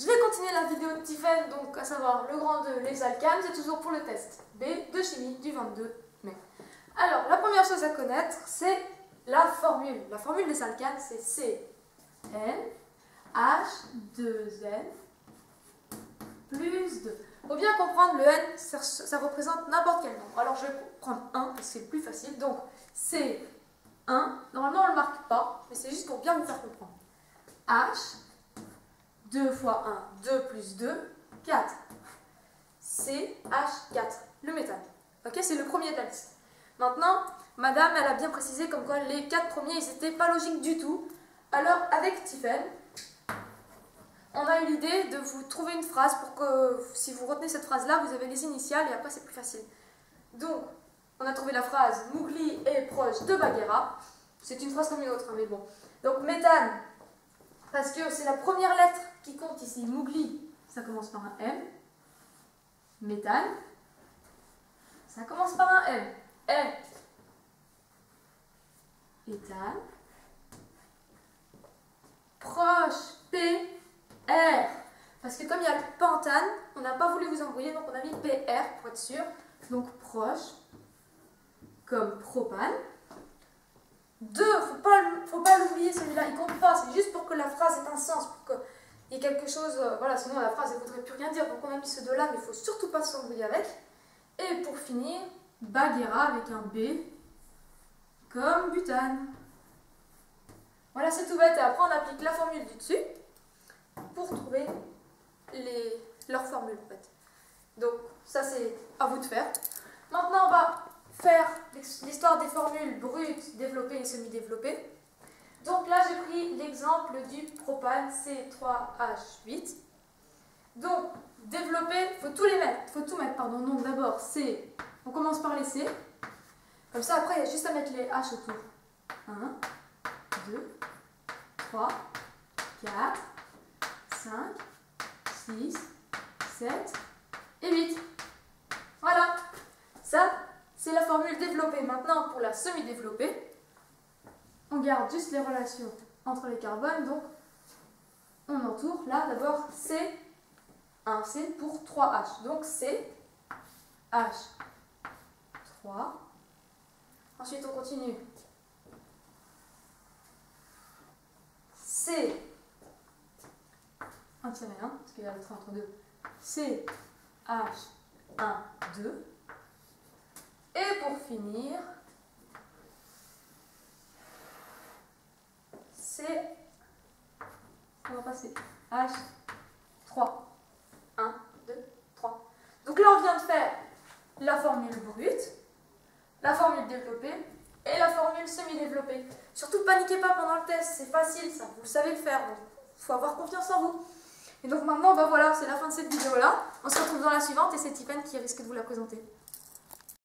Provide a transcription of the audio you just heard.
Je vais continuer la vidéo de Tiffen, donc à savoir le grand 2, les alcanes, c'est toujours pour le test B de chimie du 22 mai. Alors, la première chose à connaître, c'est la formule. La formule des alcanes, c'est CnH2n plus 2. Il faut bien comprendre, le N, ça représente n'importe quel nombre. Alors, je vais prendre 1, parce que c'est le plus facile. Donc, c'est 1. Normalement, on ne le marque pas, mais c'est juste pour bien vous faire comprendre. H, 2 fois 1, 2 plus 2, 4. CH4, le méthane. Ok, c'est le premier de la liste. Maintenant, madame, elle a bien précisé comme quoi les 4 premiers, ils n'étaient pas logiques du tout. Alors, avec Tiffen, on a eu l'idée de vous trouver une phrase pour que, si vous retenez cette phrase-là, vous avez les initiales et après c'est plus facile. Donc, on a trouvé la phrase « Mougli est proche de Bagheera ». C'est une phrase comme une autre, hein, mais bon. Donc, méthane, parce que c'est la première lettre qui compte ici. Mougli, ça commence par un M. Méthane, ça commence par un M. Éthane. Proche, P, R. Parce que comme il y a le pentane, on n'a pas voulu vous embrouiller, donc on a mis PR pour être sûr. Donc proche, comme propane. 2, faut pas l'oublier celui-là, il compte pas, c'est juste pour que la phrase ait un sens, pour qu'il y ait quelque chose, voilà, sinon la phrase ne voudrait plus rien dire, donc on a mis ce 2-là, mais il ne faut surtout pas s'embrouiller avec. Et pour finir, Bagheera avec un B, comme butane. Voilà, c'est tout bête, et après on applique la formule du dessus, pour trouver leurs formules en fait. Donc ça c'est à vous de faire. Maintenant on va faire l'histoire des formules brutes, développées et semi-développées. Donc là j'ai pris l'exemple du propane C3H8. Donc développé, faut tout mettre, pardon. Donc d'abord C, on commence par les C. Comme ça après il y a juste à mettre les H autour. 1, 2, 3, 4, 5, 6, 7 et 8. Voilà. Ça, c'est la formule développée. Maintenant, pour la semi-développée, on garde juste les relations entre les carbones. Donc, on entoure. Là, d'abord, C, 1 C pour 3H. Donc, C, H, 3. Ensuite, on continue. C, un tiré 1, parce qu'il y a le 3 entre 2. C, H, 1, 2. Et pour finir, C, on va passer H, 3. 1, 2, 3. Donc là, on vient de faire la formule brute, la formule développée et la formule semi-développée. Surtout, paniquez pas pendant le test, c'est facile ça, vous savez le faire, donc il faut avoir confiance en vous. Et donc maintenant, bah voilà, c'est la fin de cette vidéo-là. On se retrouve dans la suivante et c'est Tiffen qui risque de vous la présenter.